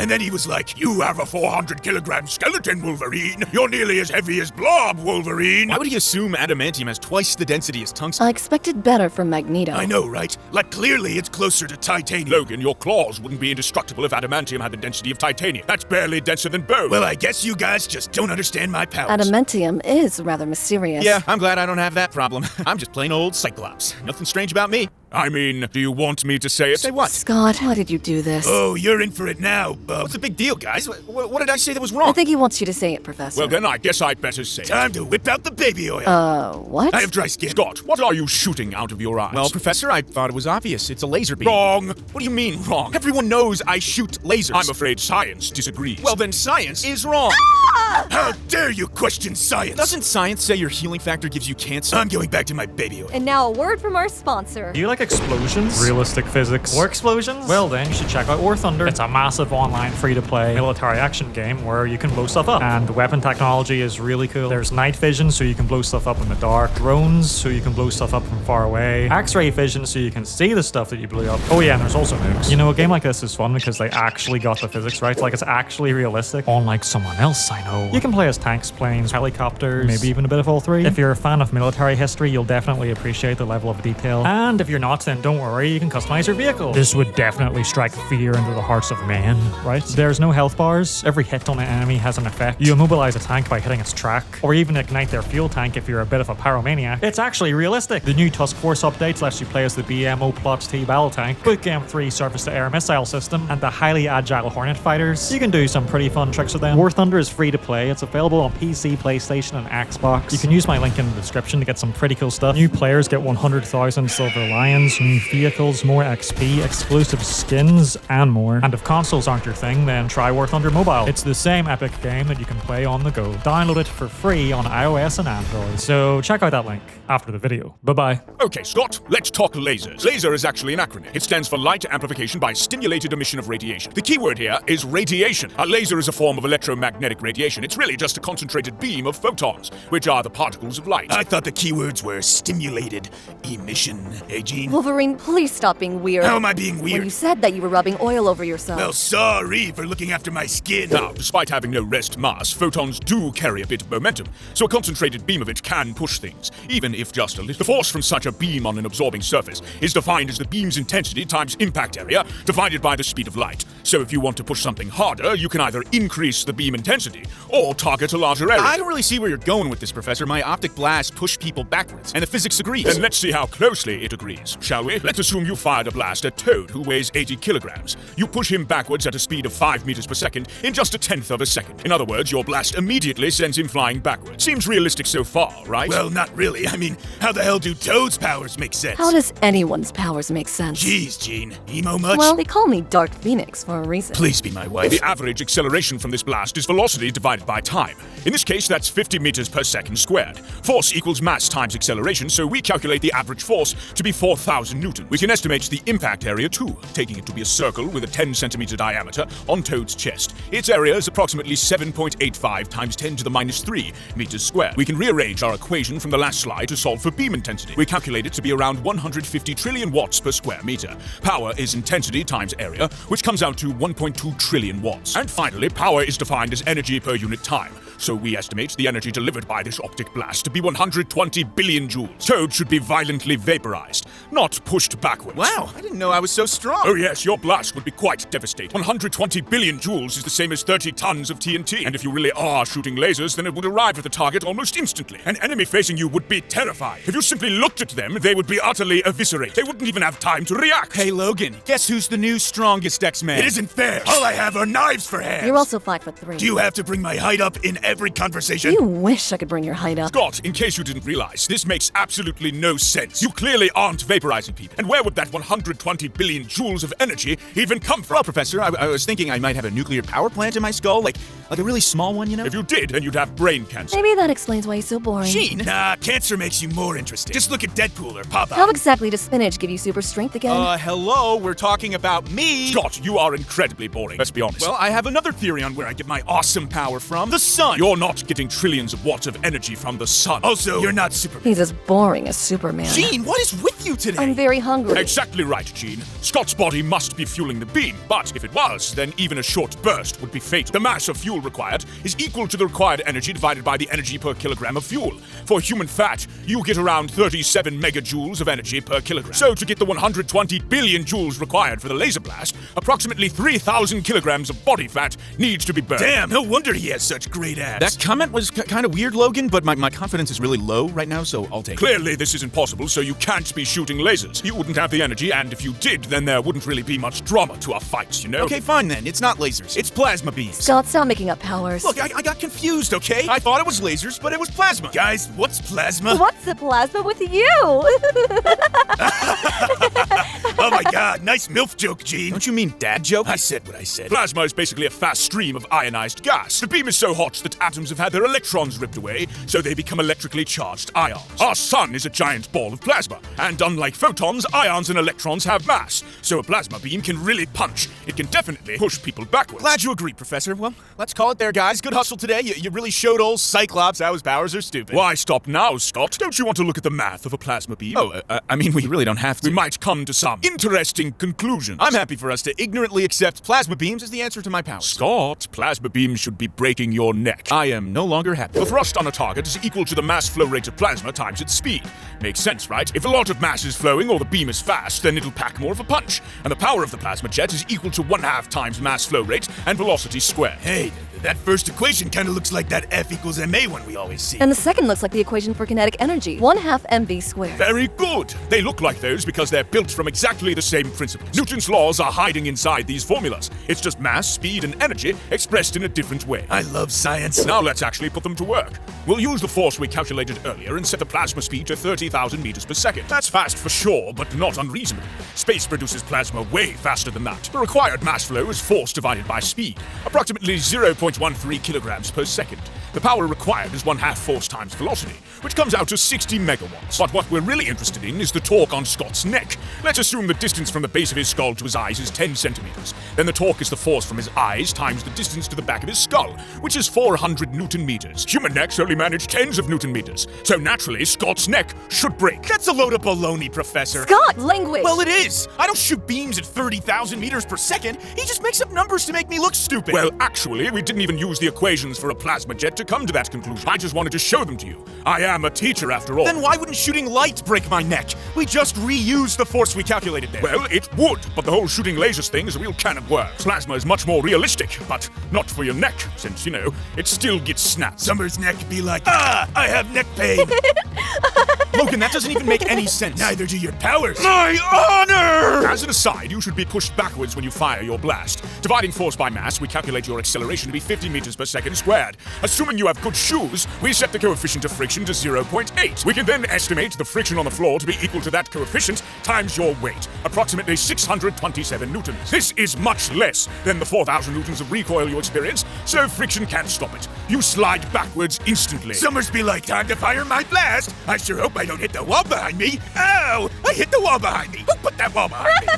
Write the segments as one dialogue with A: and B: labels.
A: And then he was like, "You have a 400-kilogram skeleton, Wolverine. You're nearly as heavy as Blob, Wolverine."
B: Why would he assume adamantium has twice the density as tungsten?
C: I expected better from Magneto.
A: I know, right? Like, clearly it's closer to titanium.
B: Logan, your claws wouldn't be indestructible if adamantium had the density of titanium. That's barely denser than bone.
A: Well, I guess you guys just don't understand my powers.
C: Adamantium is rather mysterious.
B: Yeah, I'm glad I don't have that problem. I'm just plain old Cyclops. Nothing strange about me.
A: I mean, do you want me to say it?
B: Say what?
C: Scott, why did you do this?
A: Oh, you're in for it now, bub.
B: What's the big deal, guys? What did I say that was wrong?
C: I think he wants you to say it, Professor.
B: Well, then I guess I'd better say it.
A: Time to whip out the baby oil.
C: What?
A: I have dry skin.
B: Scott, what are you shooting out of your eyes? Well, Professor, I thought it was obvious. It's a laser beam.
A: Wrong.
B: What do you mean, wrong? Everyone knows I shoot lasers.
A: I'm afraid science disagrees.
B: Well, then science is wrong.
A: How dare you question science?
B: Doesn't science say your healing factor gives you cancer?
A: I'm going back to my baby oil.
D: And now a word from our sponsor.
E: Do you like explosions? Realistic physics? Or explosions? Well then, you should check out War Thunder. It's a massive online free-to-play military action game where you can blow stuff up. And the weapon technology is really cool. There's night vision, so you can blow stuff up in the dark. Drones, so you can blow stuff up from far away. X-ray vision, so you can see the stuff that you blew up. Oh yeah, and there's also nukes. You know, a game like this is fun because they actually got the physics right. Like, it's actually realistic. Unlike someone else I know. You can play as tanks, planes, helicopters, maybe even a bit of all three. If you're a fan of military history, you'll definitely appreciate the level of detail. And if you're not, then don't worry, you can customize your vehicle. This would definitely strike fear into the hearts of men, right? There's no health bars. Every hit on an enemy has an effect. You immobilize a tank by hitting its track, or even ignite their fuel tank if you're a bit of a pyromaniac. It's actually realistic. The new Tusk Force updates lets you play as the BMO Plot T battle tank, Boot Game 3 surface-to-air missile system, and the highly agile Hornet fighters. You can do some pretty fun tricks with them. War Thunder is free to play. It's available on PC, PlayStation, and Xbox. You can use my link in the description to get some pretty cool stuff. New players get 100,000 Silver Lions, new vehicles, more XP, exclusive skins, and more. And if consoles aren't your thing, then try War Thunder Mobile. It's the same epic game that you can play on the go. Download it for free on iOS and Android. So check out that link after the video. Bye-bye.
B: Okay, Scott, let's talk lasers. Laser is actually an acronym. It stands for Light Amplification by Stimulated Emission of Radiation. The key word here is radiation. A laser is a form of electromagnetic radiation. It's really just a concentrated beam of photons, which are the particles of light.
A: I thought the keywords were stimulated emission. Hey, Jean?
D: Wolverine, please stop being weird.
A: How am I being weird?
D: When you said that you were rubbing oil over yourself.
A: Well, sorry for looking after my skin.
B: Now, despite having no rest mass, photons do carry a bit of momentum, so a concentrated beam of it can push things, even if just a little. The force from such a beam on an absorbing surface is defined as the beam's intensity times impact area divided by the speed of light. So if you want to push something harder, you can either increase the beam intensity or target a larger area.
F: I don't really see where you're going with this, Professor. My optic blasts push people backwards, and the physics agrees.
B: Then let's see how closely it agrees, shall we? Let's assume you fired a blast at Toad, who weighs 80 kilograms. You push him backwards at a speed of 5 meters per second in just a tenth of a second. In other words, your blast immediately sends him flying backwards. Seems realistic so far, right?
A: Well, not really. I mean, how the hell do Toad's powers make sense?
C: How does anyone's powers make sense?
A: Jeez, Jean. Emo much?
C: Well, they call me Dark Phoenix for a reason.
A: Please be my wife.
B: The average acceleration from this blast is velocity divided by time. In this case, that's 50 meters per second squared. Force equals mass times acceleration, so we calculate the average force to be 4,000 Newton. We can estimate the impact area too, taking it to be a circle with a 10 centimeter diameter on Toad's chest. Its area is approximately 7.85 times 10 to the minus 3 meters squared. We can rearrange our equation from the last slide to solve for beam intensity. We calculate it to be around 150 trillion watts per square meter. Power is intensity times area, which comes out to 1.2 trillion watts. And finally, power is defined as energy per unit time. So we estimate the energy delivered by this optic blast to be 120 billion joules. Toad should be violently vaporized, not pushed backwards.
F: Wow, I didn't know I was so strong.
B: Oh yes, your blast would be quite devastating. 120 billion joules is the same as 30 tons of TNT. And if you really are shooting lasers, then it would arrive at the target almost instantly. An enemy facing you would be terrified. If you simply looked at them, they would be utterly eviscerated. They wouldn't even have time to react.
F: Hey, Logan, guess who's the new strongest X-Man?
A: It isn't fair. All I have are knives for hands.
C: You're also 5'3".
A: Do you have to bring my height up in every conversation?
C: You wish I could bring your height up.
B: Scott, in case you didn't realize, this makes absolutely no sense. You clearly aren't vaporizing people. And where would that 120 billion joules of energy even come from?
F: Well, Professor, I was thinking I might have a nuclear power plant in my skull, like Like a really small one, you know?
B: If you did, then you'd have brain cancer.
C: Maybe that explains why he's so boring.
F: Gene!
A: Nah, cancer makes you more interesting. Just look at Deadpool or Popeye.
C: How exactly does spinach give you super strength again?
F: Hello, we're talking about me!
B: Scott, you are incredibly boring. Let's be honest.
F: Well, I have another theory on where I get my awesome power from. The sun!
B: You're not getting trillions of watts of energy from the sun.
A: Also, you're not Superman.
C: He's as boring as Superman.
F: Gene, what is with you today?
C: I'm very hungry.
B: Exactly right, Gene. Scott's body must be fueling the beam, but if it was, then even a short burst would be fatal. The mass of fuel required is equal to the required energy divided by the energy per kilogram of fuel. For human fat, you get around 37 megajoules of energy per kilogram. So to get the 120 billion joules required for the laser blast, approximately 3,000 kilograms of body fat needs to be burned.
A: Damn, no wonder he has such great abs.
F: That comment was kind of weird, Logan, but my confidence is really low right now, so I'll take it.
B: Clearly, this isn't possible, so you can't be shooting lasers. You wouldn't have the energy, and if you did, then there wouldn't really be much drama to our fights, you know?
F: Okay, fine then. It's not lasers. It's plasma beams.
C: Scott, stop making up powers.
F: Look, I got confused, okay? I thought it was lasers, but it was plasma.
A: Guys, what's plasma?
D: What's the plasma with you?
A: Oh my god, nice MILF joke, Gene.
F: Don't you mean dad joke?
A: I said what I said.
B: Plasma is basically a fast stream of ionized gas. The beam is so hot that atoms have had their electrons ripped away, so they become electrically charged ions. Our sun is a giant ball of plasma, and unlike photons, ions and electrons have mass, so a plasma beam can really punch. It can definitely push people backwards.
F: Glad you agree, Professor. Well, let's call it there, guys. Good hustle today. You really showed old Cyclops how his powers are stupid.
B: Why stop now, Scott? Don't you want to look at the math of a plasma beam?
F: I mean, we really don't have to.
B: We might come to some interesting conclusions.
F: I'm happy for us to ignorantly accept plasma beams as the answer to my powers.
B: Scott, plasma beams should be breaking your neck.
F: I am no longer happy.
B: The thrust on a target is equal to the mass flow rate of plasma times its speed. Makes sense, right? If a lot of mass is flowing or the beam is fast, then it'll pack more of a punch. And the power of the plasma jet is equal to 1/2 times mass flow rate and velocity squared.
A: Hey, that first equation kind of looks like that F equals MA one we always see.
C: And the second looks like the equation for kinetic energy. 1/2 mv squared.
B: Very good. They look like those because they're built from exactly the same principles. Newton's laws are hiding inside these formulas. It's just mass, speed, and energy expressed in a different way.
A: I love science.
B: Now let's actually put them to work. We'll use the force we calculated earlier and set the plasma speed to 30,000 meters per second. That's fast for sure, but not unreasonable. Space produces plasma way faster than that. The required mass flow is force divided by speed, approximately 0.13 kilograms per second. The power required is 1/2 force times velocity, which comes out to 60 megawatts. But what we're really interested in is the torque on Scott's neck. Let's assume the distance from the base of his skull to his eyes is 10 centimeters. Then the torque is the force from his eyes times the distance to the back of his skull, which is 400 Newton meters. Human necks only manage tens of Newton meters, so naturally Scott's neck should break.
F: That's a load of baloney, Professor.
C: Scott, language!
F: Well, it is. I don't shoot beams at 30,000 meters per second. He just makes up numbers to make me look stupid.
B: Well, actually, we didn't even use the equations for a plasma jet to come to that conclusion. I just wanted to show them to you. I am a teacher after all.
F: Then why wouldn't shooting light break my neck? We just reused the force we calculated there.
B: Well, it would, but the whole shooting lasers thing is a real can of worms. Plasma is much more realistic, but not for your neck, since, it still gets snapped.
A: Summer's neck be like, I have neck pain.
F: Logan, that doesn't even make any sense.
A: Neither do your powers.
B: My honor! As an aside, you should be pushed backwards when you fire your blast. Dividing force by mass, we calculate your acceleration to be 50 meters per second squared. Assuming you have good shoes, we set the coefficient of friction to 0.8. We can then estimate the friction on the floor to be equal to that coefficient times your weight, approximately 627 newtons. This is much less than the 4,000 newtons of recoil you experience, so friction can't stop it. You slide backwards instantly.
A: Summers be like, time to fire my blast. I sure hope I don't hit the wall behind me. Ow! I hit the wall behind me. Who put that wall behind me?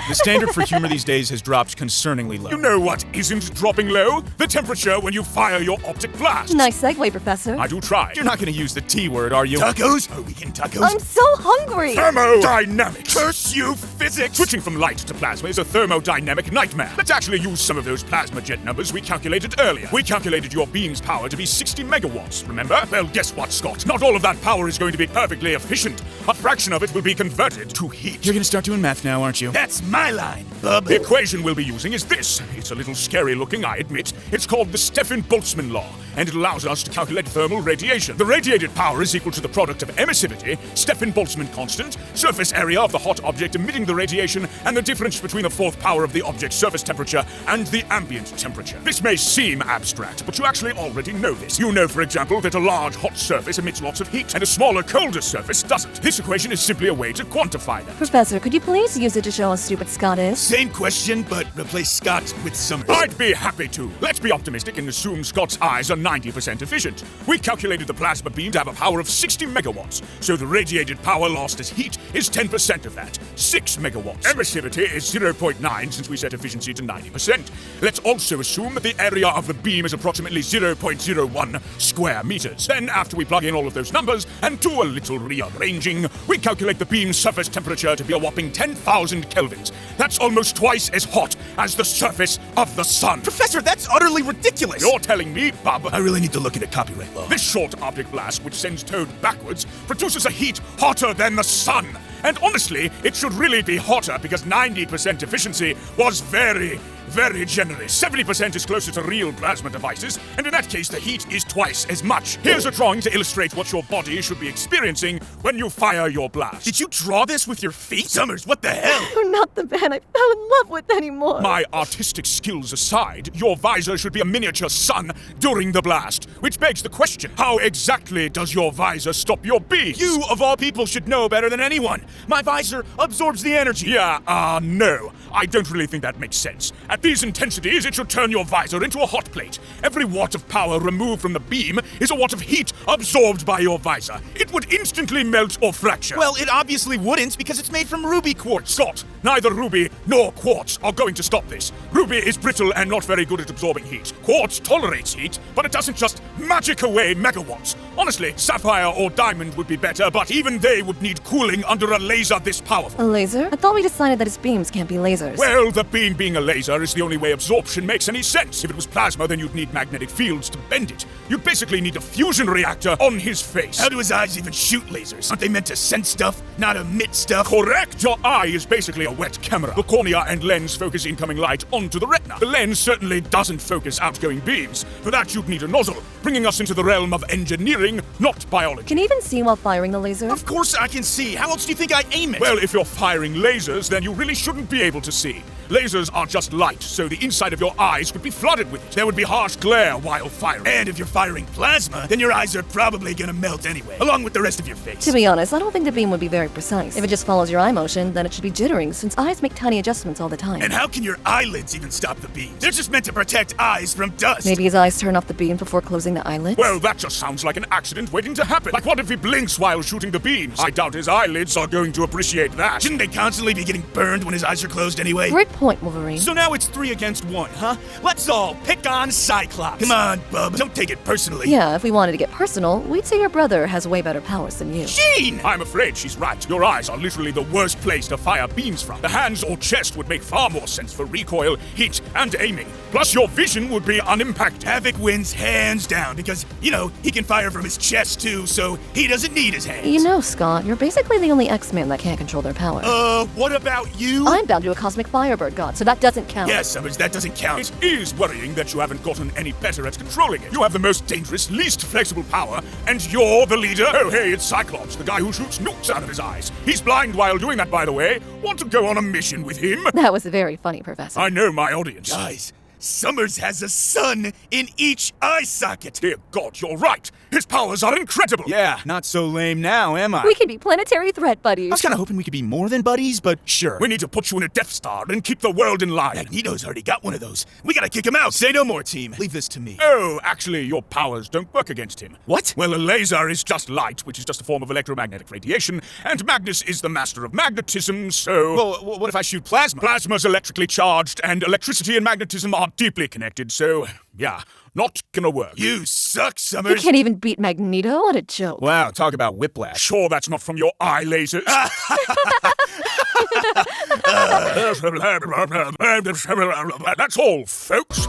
F: The standard for humor these days has dropped concerningly low.
B: You know what isn't dropping low? The temperature when you fire your optic blast.
C: Nice segue, Professor.
B: I do try.
F: You're not going to use the T word, are you?
A: Tacos? Are we in tacos?
D: I'm so hungry.
B: Thermodynamics.
A: Curse you, physics!
B: Switching from light to plasma is a thermodynamic nightmare. Let's actually use some of those plasma jet numbers we calculated earlier. We calculated your beam's power to be 60 megawatts, remember? Well, guess what, Scott? Not all of that power is going to be perfectly efficient. A fraction of it will be converted to heat.
F: You're going to start doing math now, aren't you?
A: That's my line, bub.
B: The equation we'll be using is this. It's a little scary looking, I admit. It's called the Stefan-Boltzmann law, and it allows us to calculate thermal radiation. The radiated power is equal to the product of emissivity, Stefan-Boltzmann constant, surface area of the hot object emitting the radiation, and the difference between the fourth power of the object's surface temperature and the ambient temperature. This may seem abstract, but you actually already know this. You know, for example, that a large hot surface emits lots of heat, and a smaller, colder surface doesn't. This equation is simply a way to quantify that.
C: Professor, could you please use it to show us stupid what Scott is?
A: Same question, but replace Scott with Summers.
B: I'd be happy to. Let's be optimistic and assume Scott's eyes are 90% efficient. We calculated the plasma beam to have a power of 60 megawatts, so the radiated power lost as heat is 10% of that, 6 megawatts. Emissivity is 0.9 since we set efficiency to 90%. Let's also assume that the area of the beam is approximately 0.01 square meters. Then, after we plug in all of those numbers and do a little rearranging, we calculate the beam's surface temperature to be a whopping 10,000 kelvins. That's almost twice as hot as the surface of the sun.
A: Professor, that's utterly ridiculous!
B: You're telling me, Bub?
A: I really need to look into copyright law.
B: This short optic blast, which sends Toad backwards, produces a heat hotter than the sun. And honestly, it should really be hotter because 90% efficiency was very generous. 70% is closer to real plasma devices, and in that case, the heat is twice as much. Here's a drawing to illustrate what your body should be experiencing when you fire your blast.
A: Did you draw this with your feet? Summers, what the hell?
D: You're not the man I fell in love with anymore.
B: My artistic skills aside, your visor should be a miniature sun during the blast, which begs the question, how exactly does your visor stop your beams?
A: You, of all people, should know better than anyone. My visor absorbs the energy.
B: Yeah, no. I don't really think that makes sense. At these intensities, it should turn your visor into a hot plate. Every watt of power removed from the beam is a watt of heat absorbed by your visor. It would instantly melt or fracture.
A: Well, it obviously wouldn't because it's made from ruby quartz.
B: Scott, neither ruby nor quartz are going to stop this. Ruby is brittle and not very good at absorbing heat. Quartz tolerates heat, but it doesn't just magic away megawatts. Honestly, sapphire or diamond would be better, but even they would need cooling under a laser this powerful.
C: A laser? I thought we decided that his beams can't be lasers.
B: Well, the beam being a laser is the only way absorption makes any sense. If it was plasma, then you'd need magnetic fields to bend it. You'd basically need a fusion reactor on his face.
A: How do his eyes even shoot lasers? Aren't they meant to sense stuff, not emit stuff?
B: Correct! Your eye is basically a wet camera. The cornea and lens focus incoming light onto the retina. The lens certainly doesn't focus outgoing beams. For that, you'd need a nozzle, bringing us into the realm of engineering, not biology.
C: Can you even see while firing the laser?
A: Of course I can see. How else do you think I aim it?
B: Well, if you're firing lasers, then you really shouldn't be able to see. Lasers are just light, so the inside of your eyes would be flooded with it. There would be harsh glare while firing.
A: And if you're firing plasma, then your eyes are probably gonna melt anyway, along with the rest of your face.
C: To be honest, I don't think the beam would be very precise. If it just follows your eye motion, then it should be jittering, since eyes make tiny adjustments all the time.
A: And how can your eyelids even stop the beams? They're just meant to protect eyes from dust.
C: Maybe his eyes turn off the beam before closing the eyelids?
B: Well, that just sounds like an accident waiting to happen. Like what if he blinks while shooting the beams? I doubt his eyelids are going to appreciate that.
A: Shouldn't they constantly be getting burned when his eyes are closed anyway?
C: Great point, Wolverine.
A: So now it's 3 against 1, huh? Let's all pick on Cyclops. Come on, bub. Don't take it personally.
C: Yeah, if we wanted to get personal, we'd say your brother has way better powers than you.
A: Gene!
B: I'm afraid she's right. Your eyes are literally the worst place to fire beams from. The hands or chest would make far more sense for recoil, heat, and aiming. Plus, your vision would be unimpacted.
A: Havoc wins hands down because, he can fire from his chest too, so he doesn't need his hands.
C: You know, Scott, you're basically the only X-Man that can't control their power.
A: What about you?
C: I'm bound to a cosmic firebird god, so that doesn't count.
A: Yes, Summers, that doesn't count.
B: It is worrying that you haven't gotten any better at controlling it. You have the most dangerous, least flexible power, and you're the leader? Oh, hey, it's Cyclops, the guy who shoots nukes out of his eyes. He's blind while doing that, by the way. Want to go on a mission with him?
C: That was very funny, Professor.
B: I know my audience.
A: Guys, Summers has a sun in each eye socket.
B: Dear God, you're right. His powers are incredible.
A: Yeah, not so lame now, am I?
C: We could be planetary threat buddies.
A: I was kind of hoping we could be more than buddies, but sure.
B: We need to put you in a Death Star and keep the world in line.
A: Magneto's already got one of those. We gotta kick him out. Say no more, team. Leave this to me.
B: Oh, actually, your powers don't work against him.
A: What?
B: Well, a laser is just light, which is just a form of electromagnetic radiation, and Magnus is the master of magnetism, so...
A: Well, what if I shoot plasma?
B: Plasma's electrically charged, and electricity and magnetism are deeply connected, so, yeah, not gonna work.
A: You suck,
C: You
A: Summers.
C: can't even beat Magneto? What a joke.
A: Wow, talk about whiplash.
B: Sure that's not from your eye lasers? That's all, folks.